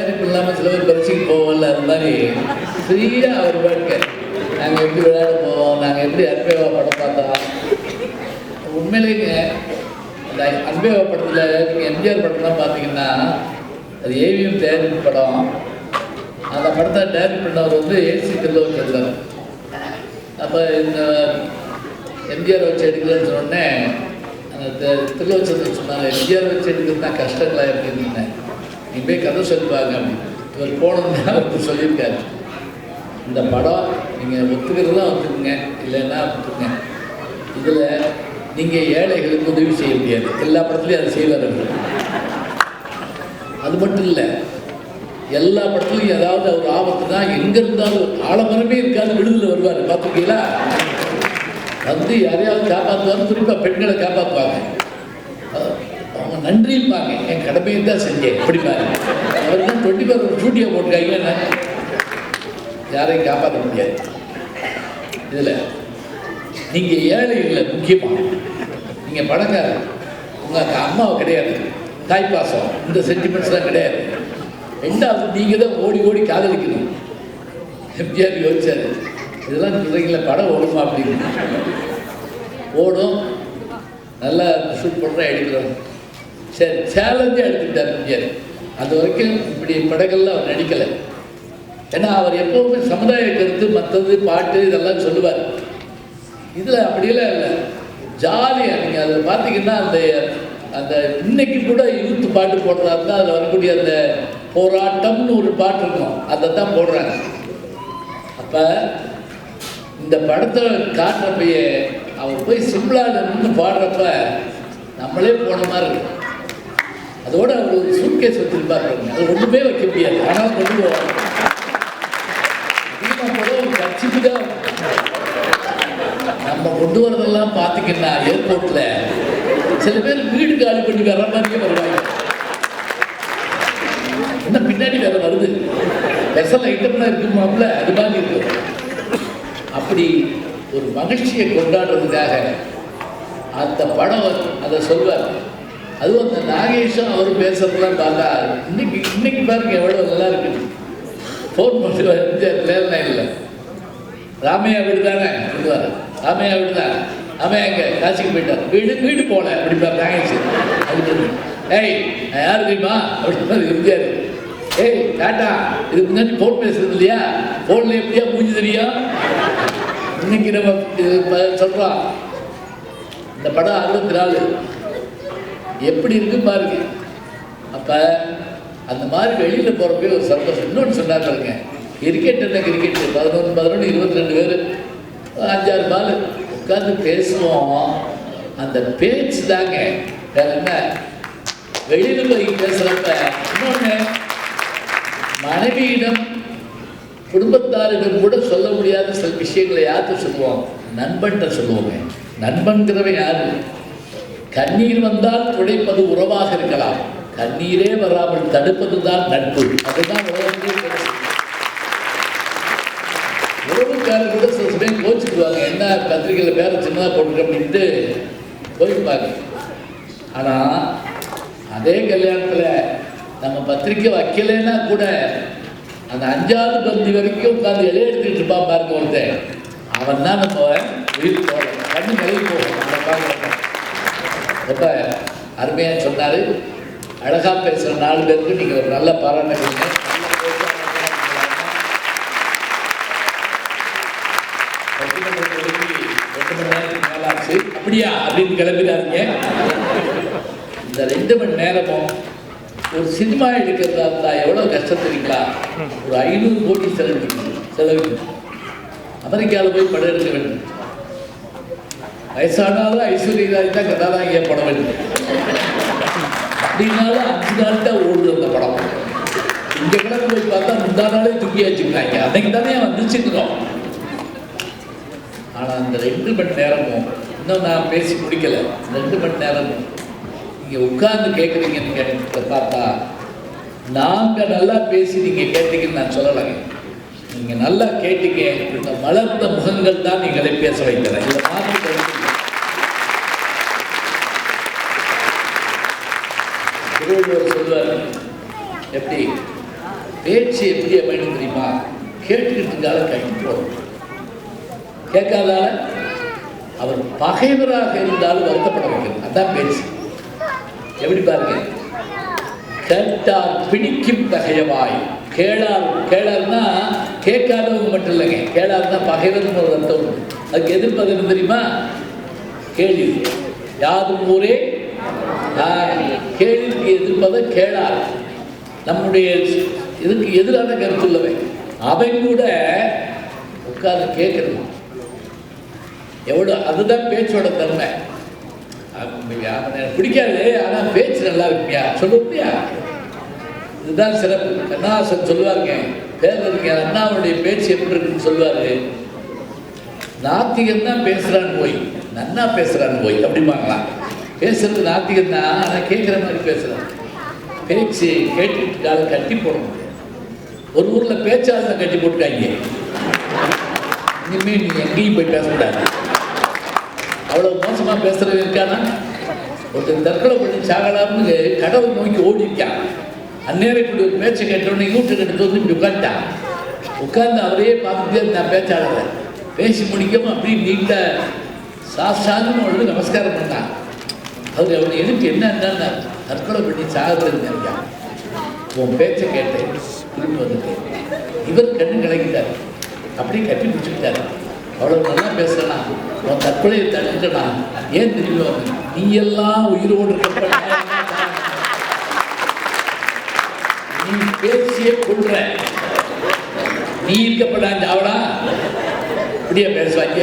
தயாரிப்பு இல்லாமல் சில பேர் பரிசுக்கு போவோம்ல, அது மாதிரி ஃப்ரீயாக அவர் பாட்டுக்க நாங்கள் எப்படி விளையாட போவோம், நாங்கள் எப்படி அன்பேவா படம் பார்த்தோம். உண்மையிலேங்க அந்த அன்பேவா படத்தில் நீங்கள் எம்ஜிஆர் படம்லாம் பார்த்தீங்கன்னா அது ஏவிஎம் தயாரிப்பு படம். அந்த படத்தை டைரக்ட் பண்ணவர் வந்து ஏசி திருலோச்சந்திரன். அப்போ இந்த எம்ஜிஆர் வச்சு எடுக்கலன்னு சொன்னோடனே அந்த திருலோச்சந்திரன் சொன்னாங்க, எம்ஜிஆர் வச்சு எடுக்கிறது தான் கஷ்டங்களாக இருக்குன்னு, நீ போய் கதை சொல்லுவாங்க அப்படின்னு. இவர் போனதுன்னா அவருக்கு சொல்லியிருக்காரு, இந்த படம் நீங்கள் ஒத்துக்கிறதுலாம் ஒத்துக்குங்க, இல்லைன்னா ஒத்துக்குங்க, இதில் நீங்கள் ஏழைகளுக்கு உதவி செய்ய முடியாது. எல்லா படத்துலையும் அதை செய்வார். அது மட்டும் இல்லை, எல்லா படத்துலையும் ஏதாவது ஒரு ஆபத்து தான், எங்கே இருந்தாலும் ஆலமரமே இருக்காது, விடுதலை வருவார். பார்த்துருக்கீங்களா? வந்து யாரையாவது காப்பாற்றுவாங்க, குறிப்பாக பெண்களை காப்பாற்றுவாங்க. அவங்க நன்றிப்பாங்க, என் கடமையை தான் செஞ்சேன் அப்படிப்பாங்க. அவர் தான் 24 ஷூட்டியை போட்டுருக்காங்க, யாரையும் காப்பாற்ற முடியாது. இதில் நீங்கள் ஏழை இல்லை, முக்கியமாக நீங்கள் பணக்காரர், உங்கள் அம்மாவை கிடையாது, தாய்ப்பாசம், இந்த சென்டிமெண்ட்ஸ்லாம் கிடையாது. ரெண்டாவது நீங்கள் தான் ஓடி ஓடி காதலிக்கணும். எம்ஜிஆர் யோசிச்சார், இதெல்லாம் சொல்கிறீங்களா படம் ஓடுமா அப்படின்னு. ஓடும், நல்லா ஷூட் பண்ணுறேன், எடுக்கிறோம். சரி, சேலஞ்சாக எடுத்துக்கிட்டார் எம்ஜிஆர். அது வரைக்கும் இப்படி படங்கள்லாம் அவர் நடிக்கலை. ஏன்னா அவர் எப்போவுமே சமுதாய கருத்து, மற்றது பாட்டு இதெல்லாம் சொல்லுவார். இதில் அப்படியெல்லாம் இல்லை, ஜாலியாக. நீங்கள் அதில் பார்த்தீங்கன்னா அந்த அந்த இன்னைக்கு கூட யூத்து பாட்டு போடுறதா இருந்தால் அதில் வரக்கூடிய அந்த போராட்டம்னு ஒரு பாட்டு இருக்கும், அதை தான் போடுறாங்க. அப்போ இந்த படத்தை காட்டுறப்பையே அவர் போய் சிம்லாவில் நின்று பாடுறப்ப நம்மளே போன மாதிரி இருக்கும். அதோடு அவர் ஒரு சூட்கேஸ் வச்சுருப்பாரு, அது ஒன்றுமே வைக்க முடியாது, ஆனால் கொண்டு போவாங்க. கூட ஒரு கட்சிக்கு தான் நம்ம கொண்டு வரதெல்லாம் பார்த்தீங்கன்னா ஏர்போர்ட்டில் சில பேர் வீடு காலி பண்ணி வர்ற மாதிரியே வருவாங்க. என்ன பின்னாடி வேற வருது, ஸ்பெஷல் ஐட்டம்லாம் இருக்குமாப்ல, அது மாதிரி இருக்கும். அப்படி ஒரு மகிழ்ச்சியை கொண்டாடுறதுக்காக அந்த படம் அதை சொல்வார். அதுவும் அந்த நாகேஷும் அவர் பேசுறதுலாம் பார்த்தா இன்னைக்கு பாருங்க எவ்வளோ நல்லா இருக்குது. ஃபோன் பண்ணுவார் எம்ஜிஆர் லேண்ட்லைனில், ராமையா வீடு தானே சொல்லுவார், ராமையா வீடு தான், ராமையா எங்கே காசிக்கு போயிட்டார், வீடு போல அப்படிப்பார் நாகேஷ். அப்படி ஏய் நான் யார் தெரியுமா அப்படின்னு எம்ஜிஆர், ஏய் டாட்டா இதுக்கு முன்னாடி ஃபோன் பேசுறது இல்லையா, ஃபோனில் எப்படியா மூஞ்சி தெரியும். இன்னைக்கு நம்ம சொல்கிறோம். இந்த படம் 64 எப்படி இருக்கு பாருங்க. அப்போ அந்த மாதிரி வெளியில் போகிறப்பே ஒரு சந்தோஷம். இன்னொன்று சொன்னார் பாருங்க, கிரிக்கெட் என்ன கிரிக்கெட்டு 11 22 பேர் 5-6 பால் உட்காந்து பேசுவோம். அந்த பேச்சு தாங்க வேற என்ன. வெளியில் போய் பேசுகிறப்ப இன்னொன்று மனைவியிடம் குடும்பத்தாரிடம் கூட சொல்ல முடியாத சில விஷயங்களை யார்கிட்ட சொல்லுவோம், நண்பன்கிட்ட சொல்லுவோங்க. நண்பன்கிறவன் யாரு? கண்ணீர் வந்தால் துடைப்பது உறவாக இருக்கலாம், கண்ணீரே வராமல் தடுப்பது தான் நட்பு. அதுதான் உறவுக்காரர் கூட சில சமயம் கோச்சுக்குவாங்க, என்ன பத்திரிகையில் பேரை சின்னதாக போட்டுருக்க அப்படின்ட்டு போயிருப்பாங்க. ஆனால் அதே கல்யாணத்தில் நம்ம பத்திரிக்கை வைக்கலைன்னா கூட அந்த 5வது பந்தி வரைக்கும் உட்காந்து இலைய எடுத்துக்கிட்டு இருப்பான் பாருங்க ஒருத்தன், அவன் தான் நம்ம உயிர் போகணும், கண்ணு நிலை போகும். அந்த பார்க்க ரொம்ப அருமையாக சொன்னார். அழகாக பேசுகிற 4 பேருக்கு நீங்கள் ஒரு நல்ல பாராட்டுங்க. மேலாச்சு அப்படியா அப்படின்னு கிளம்பிடாதீங்க. இந்த 2 மணி நேரமும் ஒரு சினிமா எடுக்கிறதா இருந்தால் எவ்வளோ கஷ்டம் தெரியுங்களா? ஒரு 500 கோடி செலவு. அமெரிக்காவில் போய் படம் எடுக்க வேண்டும். வயசானாலும் ஐஸ்வர்யராஜ் தான் கதாநாயகியா படம் வேண்டும். அப்படின்னாலும் 5 நாள் தான் ஓடுது அந்த படம். இந்த கிழமை போய் பார்த்தா முந்தா நாளே தூக்கி வச்சுக்கிறாங்க, அன்னைக்கு தானே வந்துச்சுக்கிறோம். ஆனால் அந்த 2 மணி நேரமும் இன்னும் நான் பேசி முடிக்கலை. 2 மணி நேரமும் நீங்கள் உட்கார்ந்து கேட்குறீங்கன்னு கேட்டு பார்த்தா நாங்கள் நல்லா பேசி நீங்கள் கேட்டீங்கன்னு நான் சொல்லலைங்க. நீங்கள் நல்லா கேட்டீங்க. இந்த மலர்ந்த முகங்கள் தான் நீங்களை பேச வைக்கிறேன். இதை மாற்றி திருவள்ளுவர் சொல்வார், எப்படி பேச்சு எப்படி அமைன்னு தெரியுமா? கேட்டுக்கிட்டு இருந்தால கட்டி போடும், கேட்காதால அவர் பகைவராக இருந்தாலும் வருத்தப்பட வைக்கிறது. அதான் பேச்சு. எப்படி பாருங்க, கேட்டார் பிடிக்கும் தகையவாய். கேளார்னா கேட்காதவங்க மட்டும் இல்லைங்க, கேளார்னா பகைவர்னு ஒரு அர்த்தம் உண்டு. அதுக்கு எதிர்ப்பது தெரியுமா? கேள்வி. யாதும் ஊரே கேள்விக்கு எதிர்ப்பதை கேளார். நம்முடைய இதுக்கு எதிரான கருத்துள்ளவன் அவன் கூட உட்கார்ந்து கேட்கணும். எவ்வளோ, அதுதான் பேச்சோட தன்மை. பிடிக்காது, ஆனால் பேச்சு நல்லா இருக்கியா சொல்லுப்பியா? இதுதான் சிறப்பு. கண்ணாசன் சொல்லுவாங்க, பேரறிஞர் அண்ணாவுடைய பேச்சு எப்படி இருக்குன்னு சொல்லுவாரு. நாத்திகன் தான் பேசுறான்னு போய் நன்னா பேசுறான்னு போய் அப்படிம்பாங்களாம். பேசுறது நாத்திகன் தான், ஆனால் கேட்குற மாதிரி பேசுறான். பேச்சு கேட்டுக்கிட்டு கட்டி போடணும். ஒரு ஊரில் பேச்சாளர் கட்டி போட்டுட்டாங்க. இனிமேல் நீ எங்கேயும் போய் பேசக்கூடாது. அவ்வளோ மோசமாக பேசுறது இருக்கானா? ஒருத்தர் தற்கொலை பண்ணி சாகலாம்னு கடவுள் நோக்கி ஓடிட்டான். அந்நேரம் இப்படி ஒரு பேச்சை கேட்டோன்னே யூட்டு கட்டு வந்து இப்படி உட்காந்துட்டான். உட்காந்து அவரையே பார்த்துட்டே நான் பேச்சாளர் பேசி முடிக்காம அப்படி நீட்டாக சாஸ்தாங்கன்னு ஒன்று நமஸ்காரம் பண்ணான். அவர் அவனை எதுக்கு என்னன்னா தற்கொலை பண்ணி சாகுறதுன்னு நினைக்கான். உன் பேச்சை கேட்டேன், திரும்பி வந்துட்டேன். இவர் கண்ணு கலங்கிட்டார், அப்படியே கட்டி பிடிச்சிக்கிட்டாரு. அவ்வளோ நல்லா பேசலாம், உன் தற்கொலையை தடுத்துட்டா. ஏன் திரும்பி வந்து நீ எல்லாம் உயிரோடு இருக்கப்பட்ட நீ பேசியே கொள்ற, நீ இருக்கப்படாது அவளா இப்படியே பேசுவாங்க.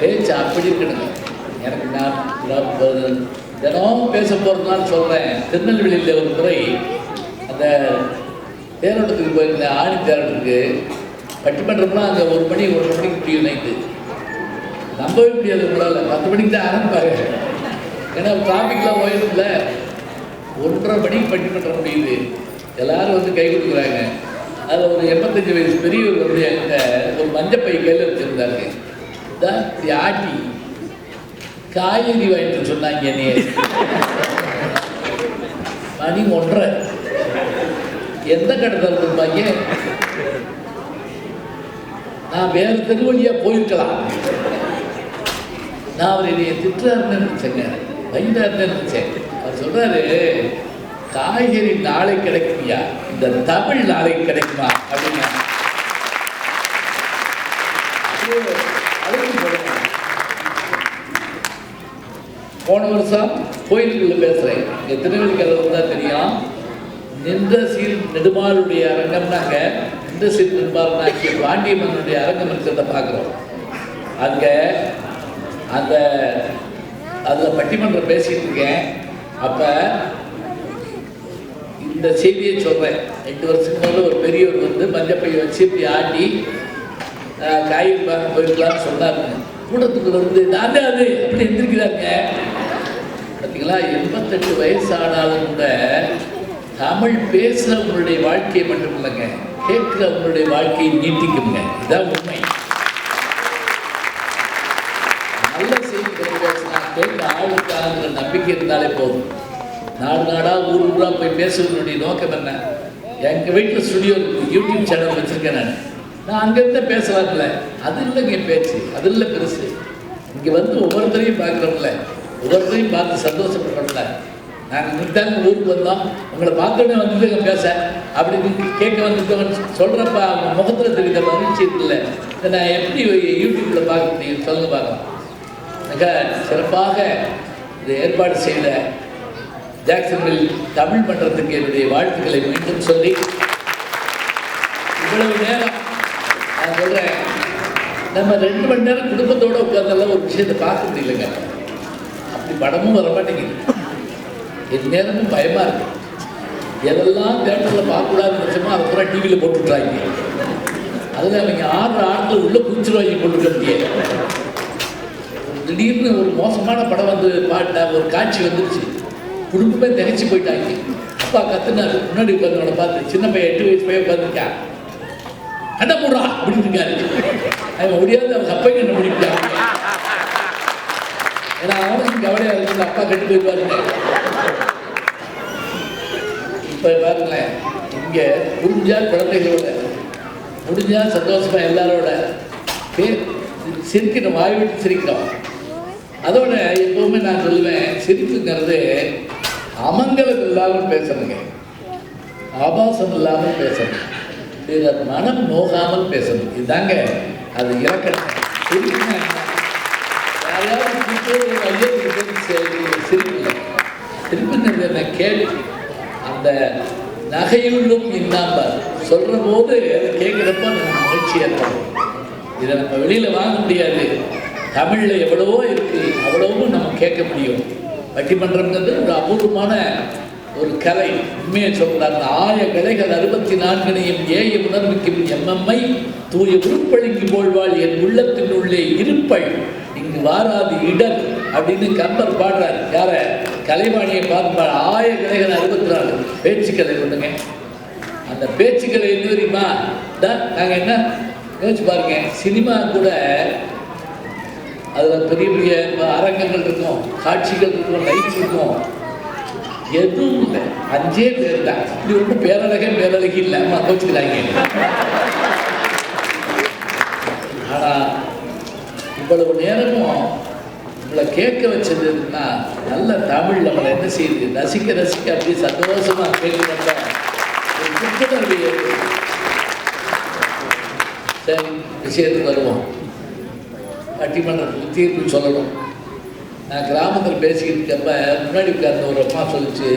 பேச்சு அப்படி இருக்கணுங்க. எனக்கு நான் தினமும் பேச போகிறதுனால சொல்கிறேன். திருநெல்வேலியில் ஒரு முறை அந்த தேரோட்டத்துக்கு போயிருந்தேன், ஆணி தேரோட்டத்துக்கு. பட்டிமன்றம்னா அங்கே 1 மணி 1:30 மணிக்கு முடியும் நைட்டு. நம்பவே முடியாது உங்களால். 10 மணிக்கு தான் ஆரம்பிப்பாங்க. ஏன்னா டிராஃபிக்லாம் ஓயிடும்ல. 1:30 மணிக்கு பட்டிமன்றம் முடியுது. எல்லாரும் வந்து கை கொடுக்குறாங்க. அதில் ஒரு 85 வயசு பெரியவர் வந்து என்கிட்ட ஒரு மஞ்சப்பை கையில் வச்சுருந்தாங்க. இதான் இப்படி ஆட்டி காய்கறி வாங்கிட்டு சொன்னாங்க. என்னைய மணி 1:30 எந்த கடை திறந்துருப்பாங்க? நான் வேறு தெரு வழியாக போயிருக்கலாம். நான் அவர் என்னைய திட்டுறாருன்னு நினச்சேங்க, வைத்தாருன்னு நினச்சேன். அவர் சொல்கிறாரு, காய்கறி நாளை கிடைக்குமியா, இந்த தமிழ் நாளை கிடைக்குமா அப்படின்னா போன வருஷம் கோயிலுக்குள்ள பேசுகிறேன். இங்கே திருநெல்வேலிக்கு தான் தெரியும். நின்ற சீர் நெடுமாளுடைய அரங்கம்னாங்க, நின்ற சீர் நெடுமாள்னாங்க பாண்டிய மன்னனுடைய அரங்கம் இருக்கிறத பார்க்குறோம். அங்கே அந்த அதில் பட்டிமன்றம் பேசிகிட்டு இருக்கேன். அப்போ இந்த செய்தியை சொல்கிறேன். 8 வருஷத்துக்கு முதல்ல ஒரு பெரியவர் வந்து மஞ்சப்பையை வச்சு இப்படி ஆட்டி காய்கறி பார்க்க போயிருக்கலாம்னு சொன்னாருங்க. கூட்டத்துக்குள்ள இருந்து நான் அது அப்படி எந்திரிக்கிறாங்க. பார்த்தீங்களா, 88 வயசு ஆனாலும் கூட தமிழ் பேசுகிறவங்களுடைய வாழ்க்கையை மட்டும் இல்லைங்க, கேட்குறவங்களுடைய வாழ்க்கையை நீட்டிக்குங்க. இதுதான் உண்மை. நல்ல செய்தி பேசினா கேட்க ஆளுக்காங்கிற நம்பிக்கை இருந்தாலே போதும். நாடு நாடாக ஊர் ஊராக போய் பேசுவதனுடைய நோக்கம் என்ன? எங்கள் வீட்டில் ஸ்டுடியோ இருக்குது, யூடியூப் சேனல் வச்சுருக்கேன். நான் அங்கேருந்து பேசலாம்ல, அது இல்லைங்க பேச்சு, அது இல்லை பெருசு. இங்கே வந்து ஒவ்வொருத்தரையும் பார்க்குறோம்ல, ஒவ்வொருத்தரையும் பார்த்து சந்தோஷப்படுறோம்ல. நாங்கள் நிறுத்தாங்க ஊருக்கு வந்தோம், உங்களை பார்த்தோன்னே வந்துட்டு பேச அப்படின்னு கேட்க வந்துட்டு சொல்கிறப்ப அவங்க முகத்தில் தெரிவித்த மகிழ்ச்சி இருக்குல்ல, இதை நான் எப்படி யூடியூப்பில் பார்க்க முடியும் சொல்லுங்க பார்க்கலாம். மிக சிறப்பாக இதை ஏற்பாடு செய்த ஜாக்சன்வில் தமிழ் மன்றத்துக்கு என்னுடைய வாழ்த்துக்களை மீண்டும் சொல்லி, இவ்வளவு நேரம் நான் சொல்கிறேன், நம்ம 2 மணி நேரம் குடும்பத்தோடு உட்கார்ந்தாலும் ஒரு விஷயத்தை பார்க்க முடியலைங்க. அப்படி படமும் வர மாட்டேங்குது. என் நேரமும் பயமாக இருக்கு. எதெல்லாம் தேட்டரில் பார்க்கக்கூடாதுன்னு நினச்சோமோ அதை பூரா டிவியில் போட்டுட்றாங்க. அதில் அவங்க ஆடுறத்தில் உள்ளே குதிச்சுருவாங்க போட்டுக்க முடியாது. திடீர்னு ஒரு மோசமான படம் வந்து பாட்ட ஒரு காட்சி வந்துருச்சு, குடும்பமே திகைச்சு போயிட்டாங்க. அப்பா கத்துனாரு, முன்னாடி உட்காந்தவனை பார்த்து, சின்ன பையன் 8 வயசு பையன் உட்காந்துருக்கான், கண்ண போடுறா அப்படின்னு இருக்காரு. அவன் முடியாது, அவங்க அப்பையும் என்ன முடிப்பாங்க. ஏன்னா அவனுக்கு கவலையாக இருக்கு, அப்பா கட்டி போய் பாருங்க. இப்போ பாருங்களேன், இங்கே முடிஞ்சால் குழந்தைகளோட, முடிஞ்சால் சந்தோஷமாக எல்லாரோட சிரிக்கணும், வாய் விட்டு சிரிக்கணும். அதோட எப்பவுமே நான் சொல்லுவேன், சிரிப்புங்கிறது அமங்கலம் இல்லாமல் பேசணுங்க, ஆபாசம் இல்லாமல் பேசணும், இது மனம் நோகாமல் பேசணும். இதுதாங்க அது இலக்கணம். சிரிப்புனா யாரையாவது சிரிப்பு, சிரிப்புங்கிறது என்ன கேள்வி, அந்த நகையுள்ளும் இன்னாம்பார் சொல்கிற போது அதை கேட்குறப்ப நம்ம மகிழ்ச்சி ஏற்படும். இதை நம்ம வெளியில் வாங்க முடியாது. தமிழில் எவ்வளவோ இருக்குது, அவ்வளவும் நம்ம கேட்க முடியும். பட்டிமன்றம்ங்கிறது ஒரு அபூர்வமான ஒரு கலை. உண்மையை சொல்கிறாங்க, ஆய கலைகள் 64 ஏய உணர்வுக்கும் எம்எம்ஐ தூய உருப்பழிக்கு போழ்வாள் என் உள்ளத்தின் உள்ளே இருப்பள் இங்கு வாராது இடர் அப்படின்னு கம்பர் பாடுறார். யார கலைவாணியை பார்த்து ஆய கலைகள் 64 பேச்சுக்கலை ஒன்றுங்க. அந்த பேச்சுக்கலை என்ன தெரியுமா? நாங்கள் என்ன யோசிச்சு பாருங்க, சினிமா கூட அதில் பெரிய பெரிய அரங்கங்கள் இருக்கும், காட்சிகள் இருக்கும், லைட் இருக்கும், எதுவும் இல்லை. 5 பேர் தான். இப்படி ஒன்றும் பேரழகி இல்லை, கோச்சுக்கிறாங்க. ஆனால் இவ்வளவு நேரமும் நம்மளை கேட்க வச்சதுன்னா நல்ல தமிழ் நம்மளை என்ன செய்யுது, ரசிக்க ரசிக்க அப்படியே சந்தோஷமாக கேட்குறப்ப ஒரு புத்துணர்வு. சரி, விஷயத்துக்கு வருவோம். பட்டிமன்றத்துக்கு தீர்ப்பு சொல்லணும். நான் கிராமத்தில் பேசிக்கிட்டு இருக்கப்ப முன்னாடி உட்கார்ந்த ஒரு அம்மா சொல்லிச்சு,